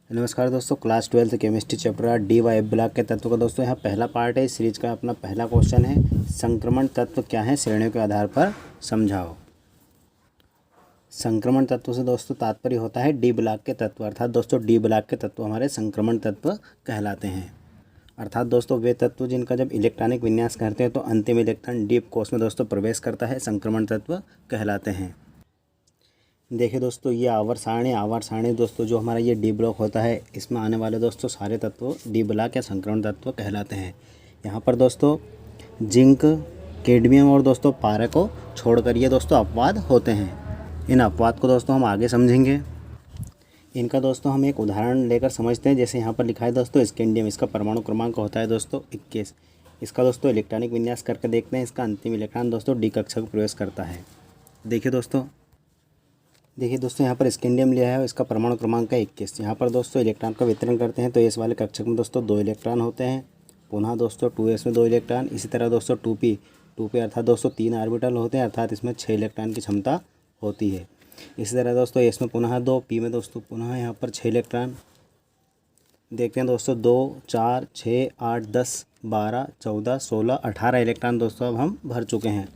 नमस्कार दोस्तों, class 12 chemistry chapter D वाई ब्लॉक के तत्व का दोस्तों यहाँ पहला पार्ट है। इस सीरीज का अपना पहला क्वेश्चन है, संक्रमण तत्व क्या है, श्रेणियों के आधार पर समझाओ। संक्रमण तत्व से दोस्तों तात्पर्य होता है डी ब्लॉक के तत्व, अर्थात दोस्तों डी ब्लॉक के तत्व हमारे संक्रमण तत्व कहलाते हैं। अर्थात दोस्तों वे तत्व जिनका जब इलेक्ट्रॉनिक विन्यास करते हैं तो अंतिम इलेक्ट्रॉन डी कोश में दोस्तों प्रवेश करता है, संक्रमण तत्व कहलाते हैं। देखिए दोस्तों, ये आवर्त सारणी दोस्तों जो हमारा ये डी ब्लॉक होता है, इसमें आने वाले दोस्तों सारे तत्व डी ब्लॉक या संक्रमण तत्व कहलाते हैं। यहाँ पर दोस्तों जिंक, कैडमियम और दोस्तों पारा को छोड़कर ये दोस्तों अपवाद होते हैं। इन अपवाद को दोस्तों हम आगे समझेंगे। इनका दोस्तों हम एक उदाहरण लेकर समझते हैं। जैसे यहाँ पर लिखा है दोस्तों स्कैंडियम, इसका परमाणु क्रमांक होता है दोस्तों 21। इसका दोस्तों इलेक्ट्रॉनिक विन्यास करके देखते हैं। इसका अंतिम इलेक्ट्रॉन दोस्तों डी कक्षा को प्रवेश करता है। देखिए दोस्तों यहाँ पर स्कैंडियम लिया है, इसका परमाणु क्रमांक है 21। यहाँ पर दोस्तों इलेक्ट्रॉन का वितरण करते हैं तो इस वाले कक्षक में दोस्तों 2 इलेक्ट्रॉन होते हैं। पुनः दोस्तों 2s में 2 इलेक्ट्रॉन, इसी तरह दोस्तों 2p अर्थात दोस्तों 3 ऑर्बिटल होते हैं, अर्थात इसमें 6 इलेक्ट्रॉन की क्षमता होती है। इसी तरह दोस्तों s में पुनः 2, p में दोस्तों पुनः यहाँ पर 6 इलेक्ट्रॉन। देखते हैं दोस्तों 2, 4, 6, 8, 10, 12, 14, 16, 18 इलेक्ट्रॉन दोस्तों अब हम भर चुके हैं।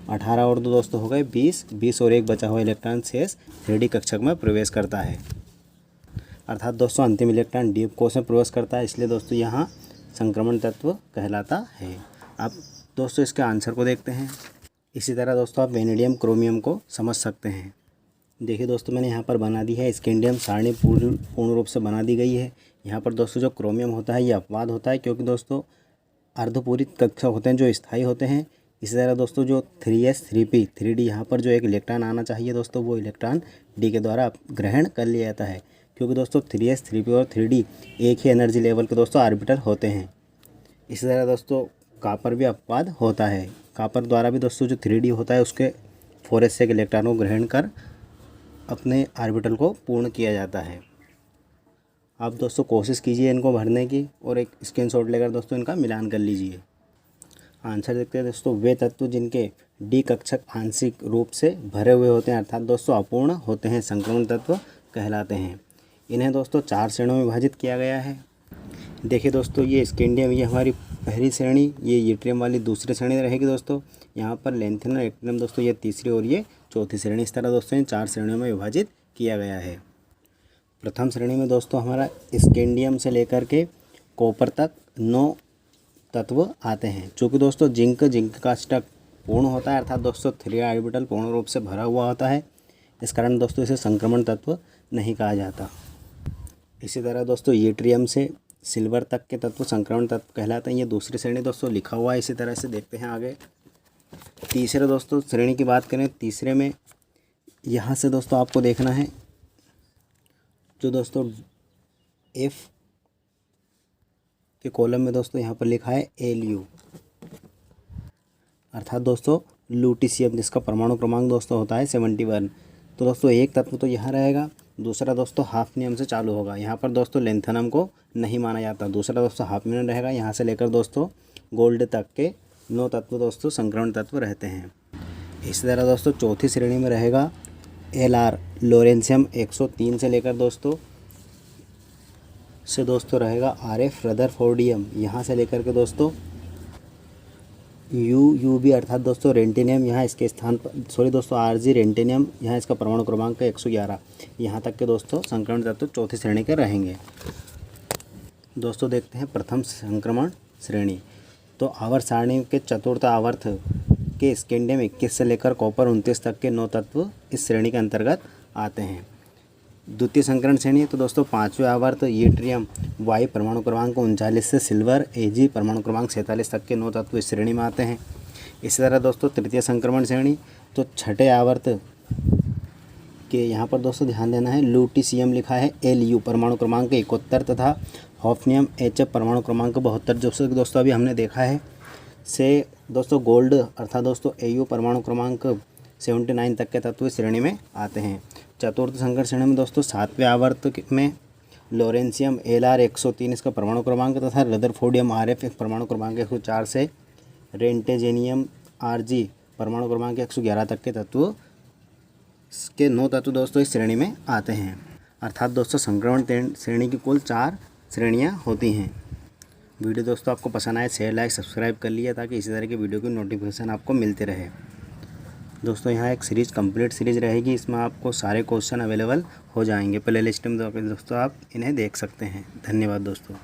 18 और 2 दोस्तों हो गए 20 और 1 बचा हुआ इलेक्ट्रॉन शेष 3D कक्षक में प्रवेश करता है। अर्थात दोस्तों अंतिम इलेक्ट्रॉन डी कोश में प्रवेश करता है, इसलिए दोस्तों यहाँ संक्रमण तत्व कहलाता है। अब दोस्तों इसके आंसर को देखते हैं। इसी तरह दोस्तों आप वेनेडियम क्रोमियम को समझ सकते हैं। देखिए दोस्तों मैंने यहाँ पर बना दी है स्कैंडियम सारणी पूर्ण रूप से बना दी गई है। यहाँ पर दोस्तों जो क्रोमियम होता है ये अपवाद होता है, क्योंकि दोस्तों अर्धपूरित कक्षक होते हैं जो स्थायी होते हैं। इसी तरह दोस्तों जो 3s 3p 3d यहाँ पर जो एक इलेक्ट्रॉन आना चाहिए दोस्तों वो इलेक्ट्रॉन डी के द्वारा ग्रहण कर लिया जाता है, क्योंकि दोस्तों 3s 3p और 3d एक ही एनर्जी लेवल के दोस्तों ऑर्बिटल होते हैं। इसी तरह दोस्तों कॉपर भी अपवाद होता है। कॉपर द्वारा भी दोस्तों जो 3d होता है उसके 4s से एक इलेक्ट्रॉन को ग्रहण कर अपने ऑर्बिटल को पूर्ण किया जाता है। आप दोस्तों कोशिश कीजिए इनको भरने की और एक स्क्रीनशॉट लेकर दोस्तों इनका मिलान कर लीजिए। आंसर देखते हैं दोस्तों, वे तत्व जिनके डी कक्षक आंशिक रूप से भरे हुए होते हैं अर्थात दोस्तों अपूर्ण होते हैं, संक्रमण तत्व कहलाते हैं। इन्हें दोस्तों 4 श्रेणियों में विभाजित किया गया है। देखिए दोस्तों ये स्कैंडियम ये हमारी पहली श्रेणी, ये यूट्रियम वाली दूसरी श्रेणी रहेगी दोस्तों। यहाँ पर लैंथेनम और एक्टिनियम दोस्तों ये तीसरी और ये चौथी श्रेणी। इस तरह दोस्तों इन 4 श्रेणियों में विभाजित किया गया है। प्रथम श्रेणी में दोस्तों हमारा स्कैंडियम से लेकर के कॉपर तक 9 तत्व आते हैं। चूँकि दोस्तों जिंक का स्टक पूर्ण होता है, अर्थात दोस्तों 3 ऑर्बिटल पूर्ण रूप से भरा हुआ होता है, इस कारण दोस्तों इसे संक्रमण तत्व नहीं कहा जाता। इसी तरह दोस्तों यूट्रियम से सिल्वर तक के तत्व संक्रमण तत्व कहलाते हैं। ये दूसरी श्रेणी दोस्तों लिखा हुआ है। इसी तरह से देखते हैं आगे तीसरे दोस्तों श्रेणी की बात करें। तीसरे में यहाँ से दोस्तों आपको देखना है जो दोस्तों F के कॉलम में दोस्तों यहाँ पर लिखा है Lu, अर्थात दोस्तों लूटिशियम, जिसका परमाणु क्रमांक दोस्तों होता है 71। तो दोस्तों एक तत्व तो यहाँ रहेगा, दूसरा दोस्तों हाफनियम से चालू होगा। यहाँ पर दोस्तों लैंथेनम को नहीं माना जाता। दूसरा दोस्तों हाफनियम रहेगा। यहाँ से लेकर दोस्तों गोल्ड तक के 9 तत्व दोस्तों संक्रमण तत्व रहते हैं। इसी तरह दोस्तों चौथी श्रेणी में रहेगा Lr, लोरेंशियम 103 से लेकर दोस्तों रहेगा Rf, रदरफोर्डियम, यहाँ से लेकर के दोस्तों Ub अर्थात दोस्तों रेंटिनियम, यहाँ इसके स्थान पर दोस्तों Rg रेंटिनियम, यहाँ इसका परमाणु क्रमांक है 111। यहाँ तक के दोस्तों संक्रमण तत्व चौथी श्रेणी के रहेंगे। दोस्तों देखते हैं प्रथम संक्रमण श्रेणी। तो आवर्त सारणी के चतुर्थ आवर्त के स्कैंडियम 21 से लेकर कॉपर 29 तक के 9 तत्व इस श्रेणी के अंतर्गत आते हैं। द्वितीय संक्रमण श्रेणी तो दोस्तों 5वें आवर्त यूट्रियम वाई परमाणु क्रमांक 39 से सिल्वर Ag परमाणु क्रमांक 47 तक के 9 तत्व इस श्रेणी में आते हैं। इसी तरह दोस्तों तृतीय संक्रमण श्रेणी तो छठे आवर्त के यहाँ पर दोस्तों ध्यान देना है, लूटिशियम लिखा है Lu परमाणु क्रमांक 71 तथा हॉफनियम Hf परमाणु क्रमांक 72 जो दोस्तों अभी हमने देखा है से दोस्तों गोल्ड अर्थात दोस्तों Au परमाणु क्रमांक 79 तक के तत्व इस श्रेणी में आते हैं। चतुर्थ संक्रमण श्रेणी में दोस्तों 7वें आवर्त में लोरेंशियम Lr 103 इसका परमाणु क्रमांक तथा रदरफोर्डियम Rf परमाणु क्रमांक 104 से रेंटेजेनियम Rg परमाणु क्रमांक 111 तक के तत्व के 9 तत्व दोस्तों इस श्रेणी में आते हैं। अर्थात दोस्तों संक्रमण श्रेणी की कुल 4 श्रेणियाँ होती हैं। वीडियो दोस्तों आपको पसंद आए शेयर लाइक सब्सक्राइब कर लिया ताकि इसी तरह की वीडियो की नोटिफिकेशन आपको मिलते रहे। दोस्तों यहाँ एक सीरीज़ कंप्लीट सीरीज़ रहेगी, इसमें आपको सारे क्वेश्चन अवेलेबल हो जाएंगे। प्ले लिस्ट में दोस्तों आप इन्हें देख सकते हैं। धन्यवाद दोस्तों।